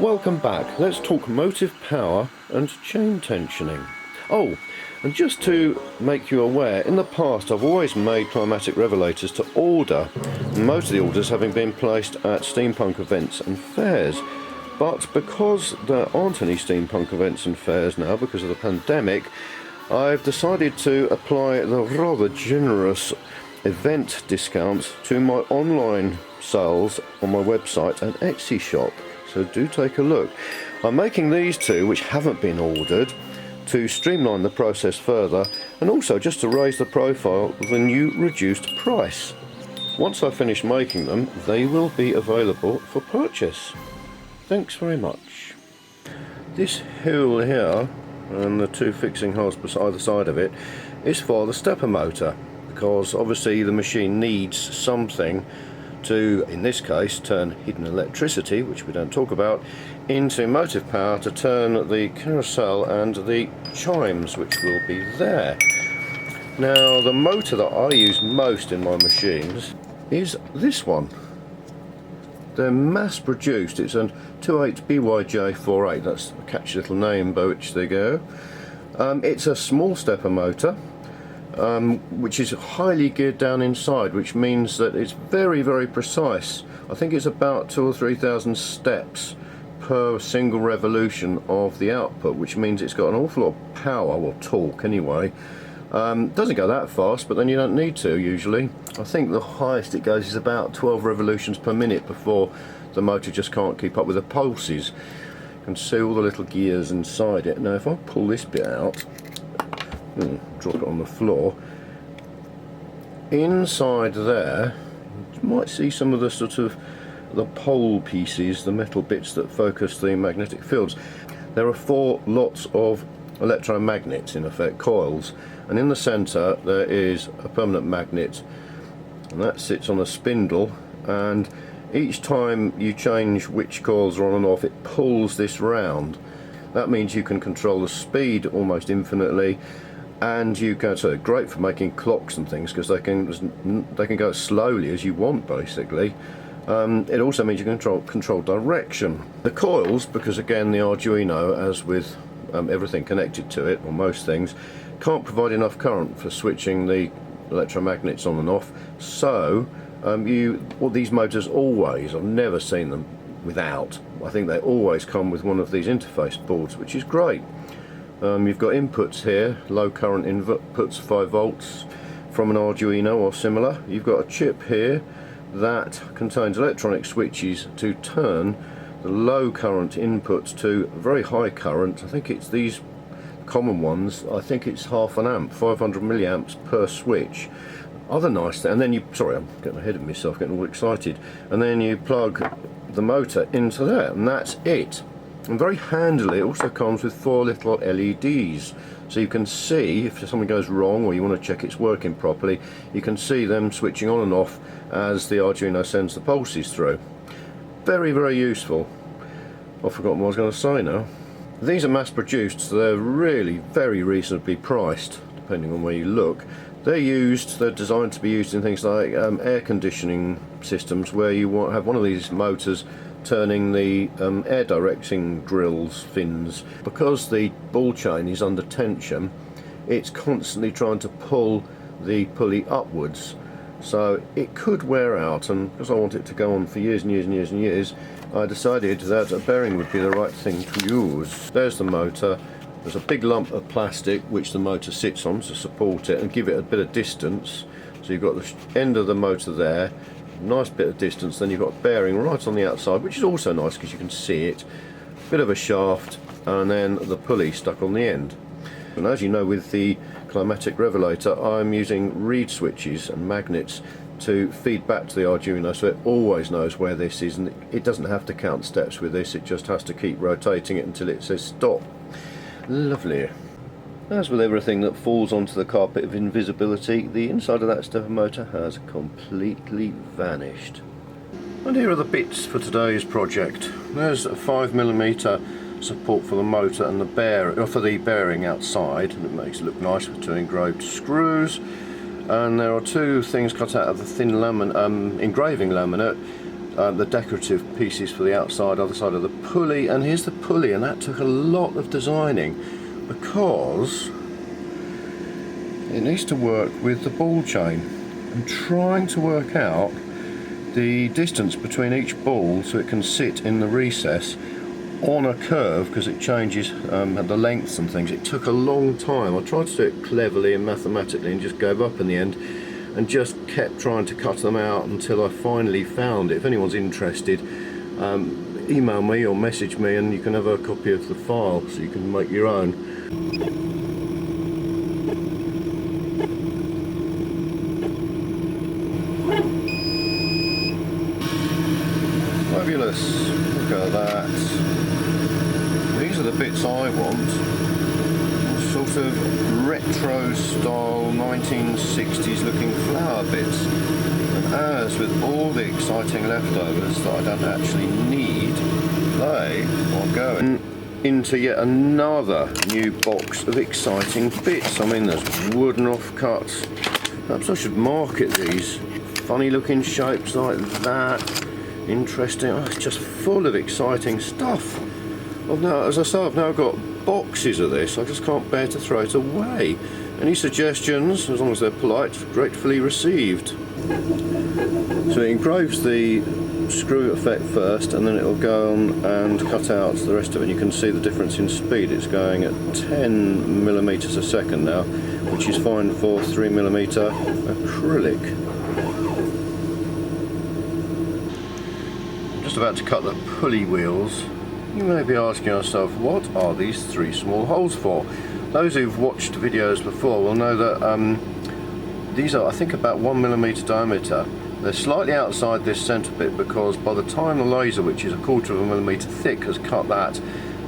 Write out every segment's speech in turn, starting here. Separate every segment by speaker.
Speaker 1: Welcome back. Let's talk motive power and chain tensioning. Oh, and just to make you aware, in the past I've always made Climatic Revelators to order, most of the orders having been placed at steampunk events and fairs. But because there aren't any steampunk events and fairs now because of the pandemic, I've decided to apply the rather generous event discounts to my online sales on my website and Etsy shop. So do take a look. I'm making these two, which haven't been ordered, to streamline the process further and also just to raise the profile of the new reduced price. Once I finish making them, they will be available for purchase. Thanks very much. This hill here and the two fixing holes beside either side of it is for the stepper motor, because obviously the machine needs something to, in this case, turn hidden electricity, which we don't talk about, into motive power to turn the carousel and the chimes, which will be there. Now, the motor that I use most in my machines is this one. They're mass produced. It's a 28BYJ48. That's a catchy little name by which they go. It's a small stepper motor, which is highly geared down inside, which means that it's very, very precise. I think it's about 2,000 or 3,000 steps per single revolution of the output, which means it's got an awful lot of power, or torque anyway. Doesn't go that fast, but then you don't need to usually. I think the highest it goes is about 12 revolutions per minute before the motor just can't keep up with the pulses. You can see all the little gears inside it. Now if I pull this bit out, drop it on the floor, inside there you might see some of the sort of the pole pieces, the metal bits that focus the magnetic fields. There are 4 lots of electromagnets, in effect coils, and in the centre there is a permanent magnet, and that sits on a spindle, and each time you change which coils are on and off, it pulls this round. That means you can control the speed almost infinitely, and you can, so great for making clocks and things, because they can go as slowly as you want basically. It also means you can control direction. The coils, because again the Arduino, as with everything connected to it, or most things, can't provide enough current for switching the electromagnets on and off, so these motors always, I've never seen them without, I think they always come with one of these interface boards, which is great. You've got inputs here, low current inputs, 5 volts from an Arduino or similar. You've got a chip here that contains electronic switches to turn the low current inputs to very high current. I think it's these common ones, I think it's half an amp, 500 milliamps per switch. Other nice thing, and then sorry, I'm getting ahead of myself, getting all excited, and then you plug the motor into there, and that's it. And very handily, it also comes with 4 little LEDs, so you can see if something goes wrong or you want to check it's working properly, you can see them switching on and off as the Arduino sends the pulses through. Very, very useful. I've forgotten what I was going to say now. These are mass produced, so they're really very reasonably priced, depending on where you look. They're designed to be used in things like air conditioning systems, where you have one of these motors turning the air directing drills, fins. Because the ball chain is under tension, it's constantly trying to pull the pulley upwards, so it could wear out, and because I want it to go on for years and years and years and years, I decided that a bearing would be the right thing to use. There's the motor. There's a big lump of plastic which the motor sits on to support it and give it a bit of distance. So you've got the end of the motor there, nice bit of distance, then you've got a bearing right on the outside, which is also nice because you can see it, bit of a shaft, and then the pulley stuck on the end. And as you know, with the Climatic Revelator, I'm using reed switches and magnets to feed back to the Arduino, so it always knows where this is, and it doesn't have to count steps with this, it just has to keep rotating it until it says stop. Lovely. As with everything that falls onto the carpet of invisibility, the inside of that stepper motor has completely vanished. And here are the bits for today's project. There's a 5mm support for the motor and for the bearing outside, and it makes it look nice with 2 engraved screws. And there are 2 things cut out of the thin engraving laminate the decorative pieces for the outside, other side of the pulley, and here's the pulley, and that took a lot of designing because it needs to work with the ball chain. I'm trying to work out the distance between each ball so it can sit in the recess on a curve, because it changes the lengths and things. It took a long time. I tried to do it cleverly and mathematically and just gave up in the end, and just kept trying to cut them out until I finally found it. If anyone's interested, email me or message me and you can have a copy of the file so you can make your own. Fabulous, look at that. These are the bits I want. Sort of retro style 1960s looking flower bits. And as with all the exciting leftovers that I don't actually need, they are going into yet another new box of exciting bits. I mean, there's wooden offcuts. Perhaps I should market these. Funny looking shapes like that. Interesting. Oh, it's just full of exciting stuff. As I say, I've now got boxes of this. I just can't bear to throw it away. Any suggestions, as long as they're polite, gratefully received. So it engraves the screw effect first, and then it'll go on and cut out the rest of it. You can see the difference in speed. It's going at 10 millimeters a second now, which is fine for 3mm acrylic. Just about to cut the pulley wheels. You may be asking yourself, what are these three small holes for? Those who've watched videos before will know that these are, I think, about 1mm diameter. They're slightly outside this centre bit because by the time the laser, which is 1/4 mm thick, has cut that,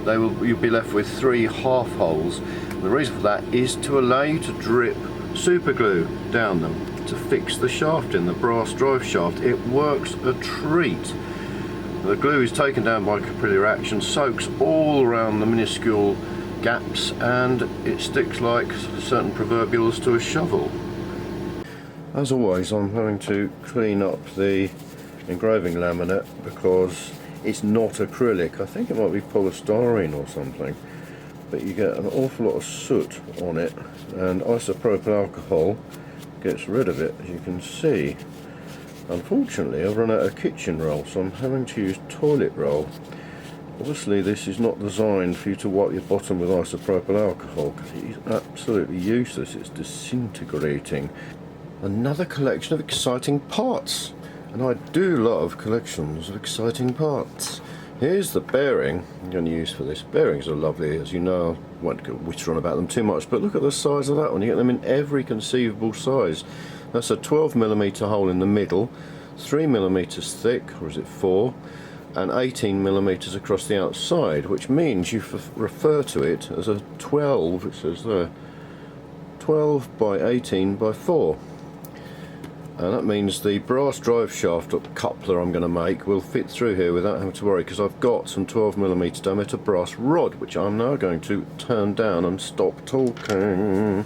Speaker 1: you'll be left with 3 half holes. And the reason for that is to allow you to drip super glue down them to fix the shaft in, the brass drive shaft. It works a treat. The glue is taken down by capillary reaction, soaks all around the minuscule gaps, and it sticks like certain proverbials to a shovel. As always, I'm having to clean up the engraving laminate because it's not acrylic. I think it might be polystyrene or something, but you get an awful lot of soot on it, and isopropyl alcohol gets rid of it, as you can see. Unfortunately, I've run out of kitchen roll, so I'm having to use toilet roll. Obviously, this is not designed for you to wipe your bottom with isopropyl alcohol, because it is absolutely useless. It's disintegrating. Another collection of exciting parts, and I do love collections of exciting parts. Here's the bearing I'm going to use for this. Bearings are lovely, as you know. I won't go whitter on about them too much, but look at the size of that one. You get them in every conceivable size. That's a 12mm hole in the middle, 3mm thick, or is it 4, and 18mm across the outside, which means you refer to it as a 12, it says there, 12 by 18 by 4. And that means the brass drive shaft coupler I'm going to make will fit through here without having to worry, because I've got some 12mm diameter brass rod, which I'm now going to turn down and stop talking.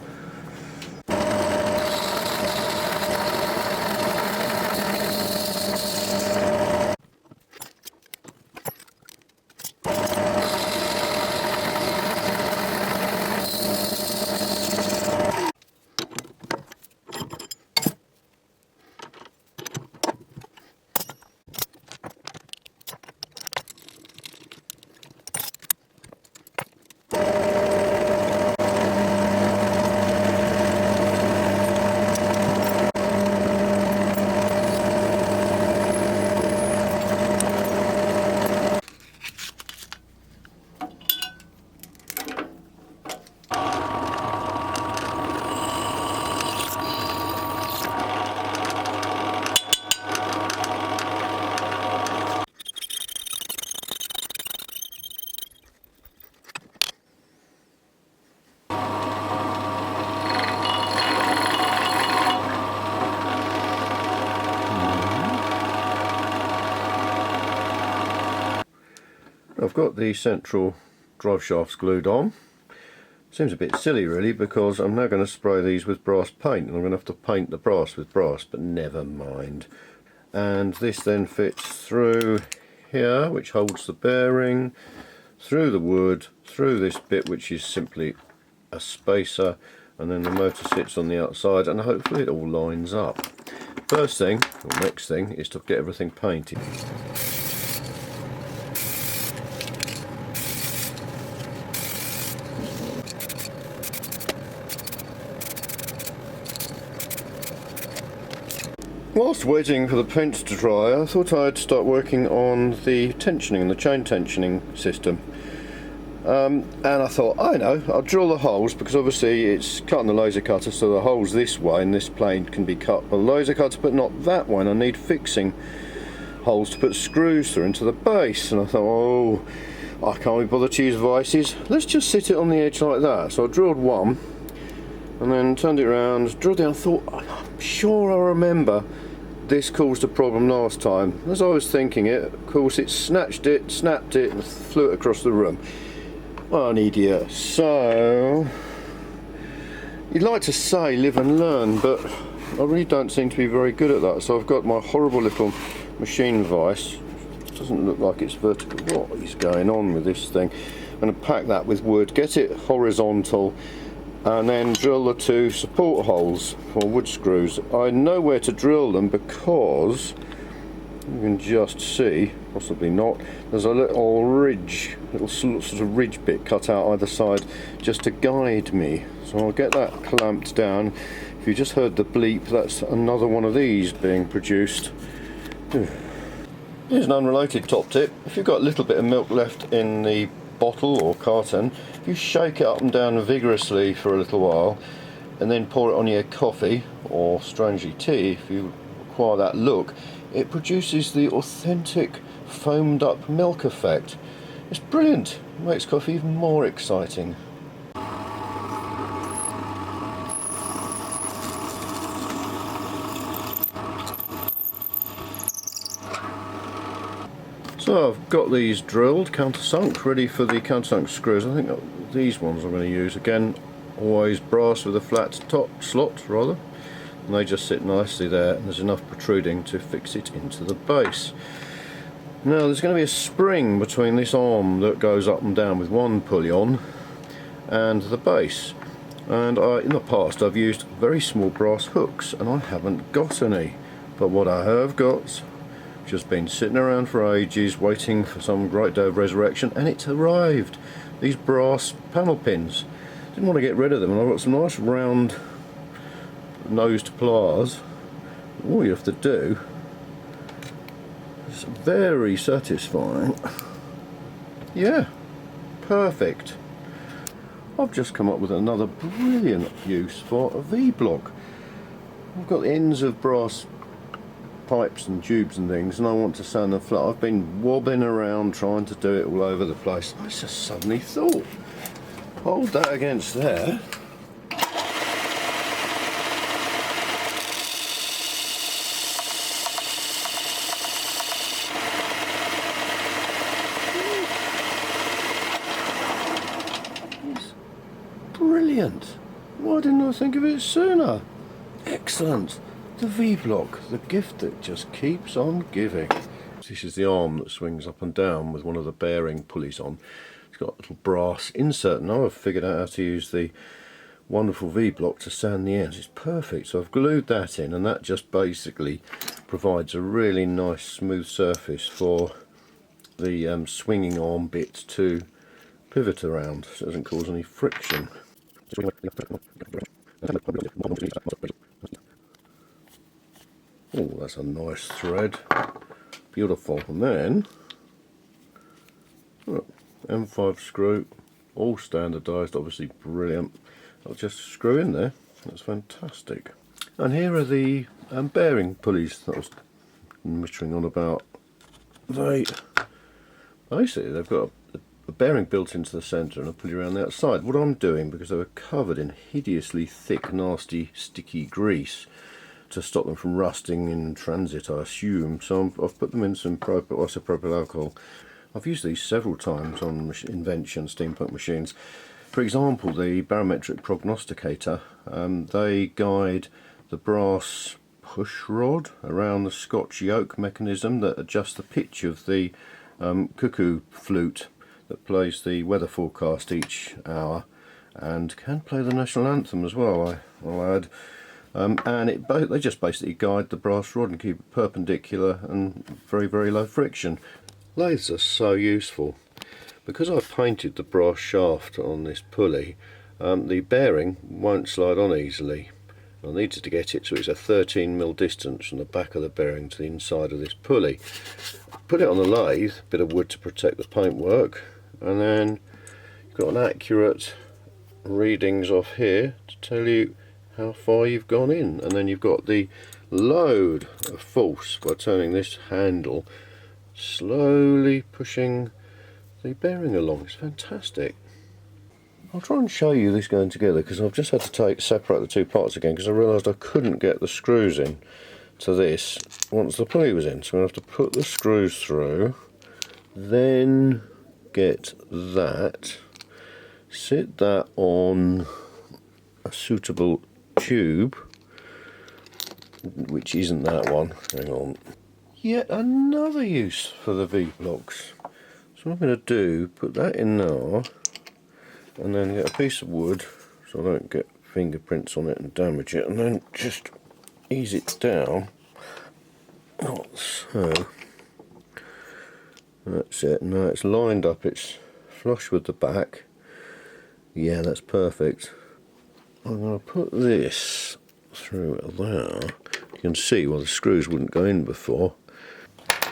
Speaker 1: I've got the central drive shafts glued on. Seems a bit silly really, because I'm now going to spray these with brass paint, and I'm going to have to paint the brass with brass, but never mind. and this then fits through here, which holds the bearing, through the wood, through this bit which is simply a spacer, and then the motor sits on the outside, and hopefully it all lines up. First thing, or next thing, is to get everything painted. Whilst waiting for the paint to dry, I thought I'd start working on the tensioning and the chain tensioning system. And I thought, I know, I'll drill the holes, because obviously it's cut on the laser cutter, so the holes this way and this plane can be cut by the laser cutter, but not that one. I need fixing holes to put screws through into the base. And I thought, oh, I can't be bothered to use vices. Let's just sit it on the edge like that. So I drilled one, and then turned it around, drilled down, thought, I'm sure I remember this caused a problem last time. As I was thinking it, of course it snapped it, and flew it across the room. Well, an idiot. So, you'd like to say live and learn, but I really don't seem to be very good at that. So I've got my horrible little machine vise. It doesn't look like it's vertical. What is going on with this thing? I'm going to pack that with wood, get it horizontal, and then drill the two support holes for wood screws. I know where to drill them because you can just see, possibly not, there's a little ridge, little sort of ridge bit cut out either side just to guide me. So I'll get that clamped down. If you just heard the bleep, that's another one of these being produced. Here's an unrelated top tip. If you've got a little bit of milk left in the bottle or carton, if you shake it up and down vigorously for a little while and then pour it on your coffee, or strangely tea if you require that look, it produces the authentic foamed up milk effect. It's brilliant. It makes coffee even more exciting. So I've got these drilled, countersunk, ready for the countersunk screws. I think these ones I'm going to use. Again, always brass with a flat top slot rather, and they just sit nicely there, and there's enough protruding to fix it into the base. Now there's going to be a spring between this arm that goes up and down with one pulley on and the base, and in the past I've used very small brass hooks and I haven't got any, but what I have got, just been sitting around for ages waiting for some great day of resurrection, and it's arrived. These brass panel pins. Didn't want to get rid of them, and I've got some nice round nosed pliers. All you have to do is very satisfying. Yeah, perfect. I've just come up with another brilliant use for a Vblock. I've got ends of brass pipes and tubes and things, and I want to sand them flat. I've been wobbling around trying to do it all over the place. I just suddenly thought, hold that against there. It's brilliant. Why didn't I think of it sooner? Excellent. The Vblock, the gift that just keeps on giving. This is the arm that swings up and down with one of the bearing pulleys on. It's got a little brass insert. Now I've figured out how to use the wonderful Vblock to sand the ends. It's perfect. So I've glued that in, and that just basically provides a really nice smooth surface for the swinging arm bit to pivot around, so it doesn't cause any friction. Oh, that's a nice thread. Beautiful. And then, look, M5 screw, all standardised, obviously brilliant. I'll just screw in there. That's fantastic. And here are the bearing pulleys that I was mittering on about. Basically, they've got a bearing built into the centre and a pulley around the outside. What I'm doing, because they were covered in hideously thick, nasty, sticky grease, to stop them from rusting in transit, I assume. So I've put them in some isopropyl alcohol. I've used these several times on invention steampunk machines. For example, the barometric prognosticator, they guide the brass push rod around the Scotch yoke mechanism that adjusts the pitch of the cuckoo flute that plays the weather forecast each hour, and can play the national anthem as well, I'll add. And they just basically guide the brass rod and keep it perpendicular and very, very low friction. Lathes are so useful. Because I've painted the brass shaft on this pulley, the bearing won't slide on easily. I needed to get it so it's a 13mm distance from the back of the bearing to the inside of this pulley. Put it on the lathe, bit of wood to protect the paintwork, and then you've got an accurate readings off here to tell you how far you've gone in, and then you've got the load of force by turning this handle, slowly pushing the bearing along. It's fantastic. I'll try and show you this going together, because I've just had to separate the two parts again because I realised I couldn't get the screws in to this once the pulley was in. So I'm going to have to put the screws through, then get that, sit that on a suitable tube, which isn't that one. Hang on. Yet another use for the V-blocks. So what I'm going to do, put that in now, and then get a piece of wood so I don't get fingerprints on it and damage it, and then just ease it down. So that's it. Now it's lined up, it's flush with the back. Yeah, that's perfect. I'm going to put this through there. You can see the screws wouldn't go in before.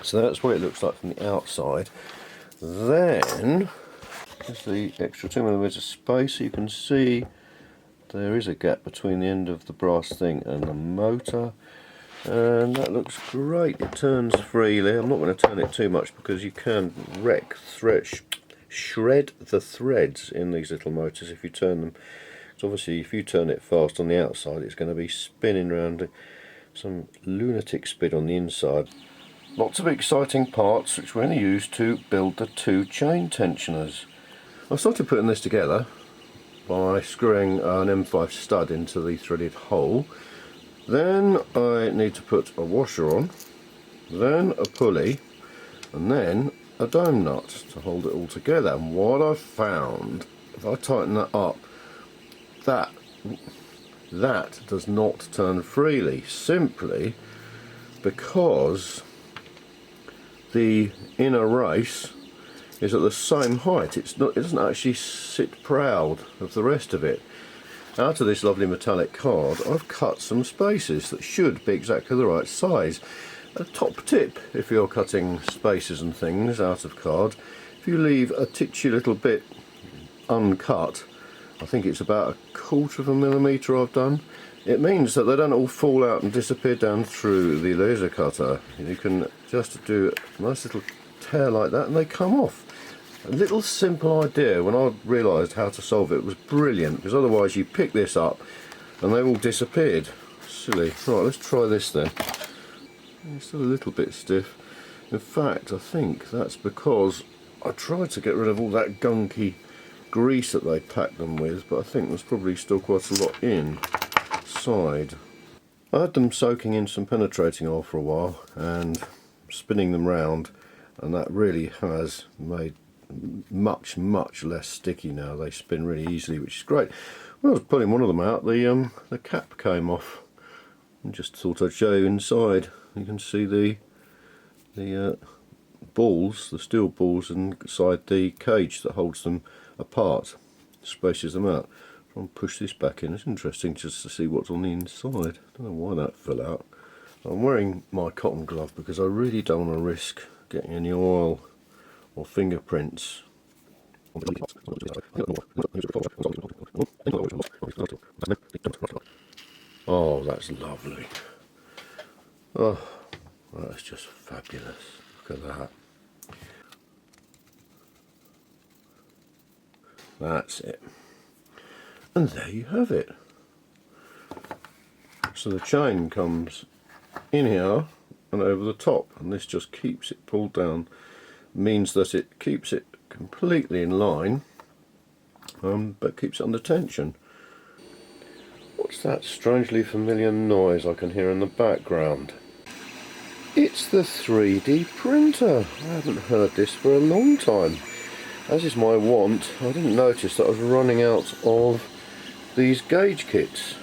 Speaker 1: So that's what it looks like from the outside. Then there's the extra 2mm of space, so you can see there is a gap between the end of the brass thing and the motor, and that looks great. It turns freely. I'm not going to turn it too much because you can shred the threads in these little motors if you turn them. So obviously if you turn it fast on the outside, it's going to be spinning around some lunatic speed on the inside. Lots of exciting parts which we're going to use to build the two chain tensioners. I started putting this together by screwing an M5 stud into the threaded hole. Then I need to put a washer on, then a pulley, and then a dome nut to hold it all together. And what I've found, if I tighten that up, that does not turn freely, simply because the inner race is at the same height. It doesn't actually sit proud of the rest of it. Out of this lovely metallic card, I've cut some spaces that should be exactly the right size. A top tip, if you're cutting spaces and things out of card, if you leave a titchy little bit uncut, I think it's about 1/4 millimetre I've done, it means that they don't all fall out and disappear down through the laser cutter. You can just do a nice little tear like that and they come off. A little simple idea, when I realised how to solve it, was brilliant, because otherwise you pick this up and they've all disappeared. Silly. Right, let's try this then. It's still a little bit stiff. In fact, I think that's because I tried to get rid of all that gunky grease that they packed them with, but I think there's probably still quite a lot inside. I had them soaking in some penetrating oil for a while and spinning them round, and that really has made much less sticky now. They spin really easily, which is great. When I was pulling one of them out, the cap came off. I just thought I'd show you inside. You can see the balls, the steel balls inside the cage that holds them apart, spaces them out. Try and push this back in. It's interesting just to see what's on the inside. I don't know why that fell out. I'm wearing my cotton glove because I really don't want to risk getting any oil or fingerprints. Oh, that's lovely. Oh, that's just fabulous. Look at that. That's it. And there you have it. So the chain comes in here and over the top, and this just keeps it pulled down. Means that it keeps it completely in line, but keeps it under tension. What's that strangely familiar noise I can hear in the background? It's the 3D printer. I haven't heard this for a long time. As is my wont, I didn't notice that I was running out of these gauge kits.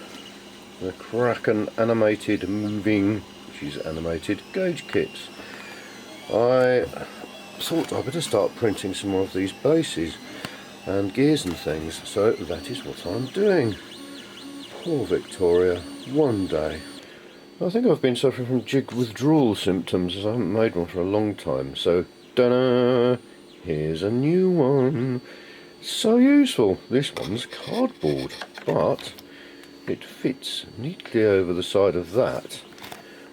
Speaker 1: The Kraken animated moving, which is animated gauge kits. I thought I'd better start printing some more of these bases and gears and things, so that is what I'm doing. Poor Victoria, one day. I think I've been suffering from jig withdrawal symptoms as I haven't made one for a long time, so ta-da! Here's a new one. So useful. This one's cardboard, but it fits neatly over the side of that.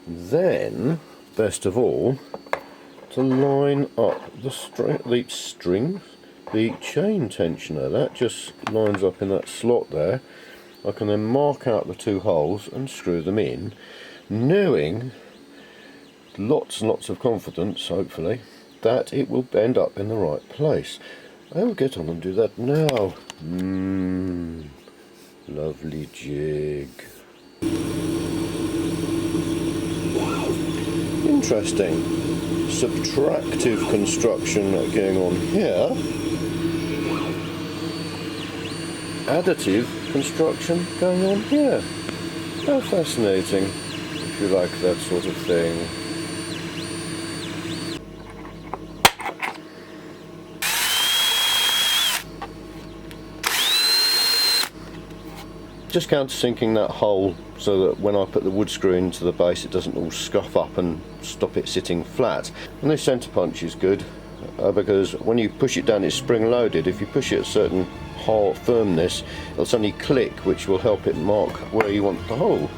Speaker 1: Then, best of all, to line up the chain tensioner. That just lines up in that slot there. I can then mark out the two holes and screw them in, knowing, lots and lots of confidence, hopefully, that it will end up in the right place. I will get on and do that now. Lovely jig. Interesting. Subtractive construction going on here. Additive construction going on here. How fascinating, if you like that sort of thing. Just countersinking that hole so that when I put the wood screw into the base it doesn't all scuff up and stop it sitting flat. And this centre punch is good because when you push it down it's spring loaded. If you push it at a certain hole firmness it'll suddenly click, which will help it mark where you want the hole.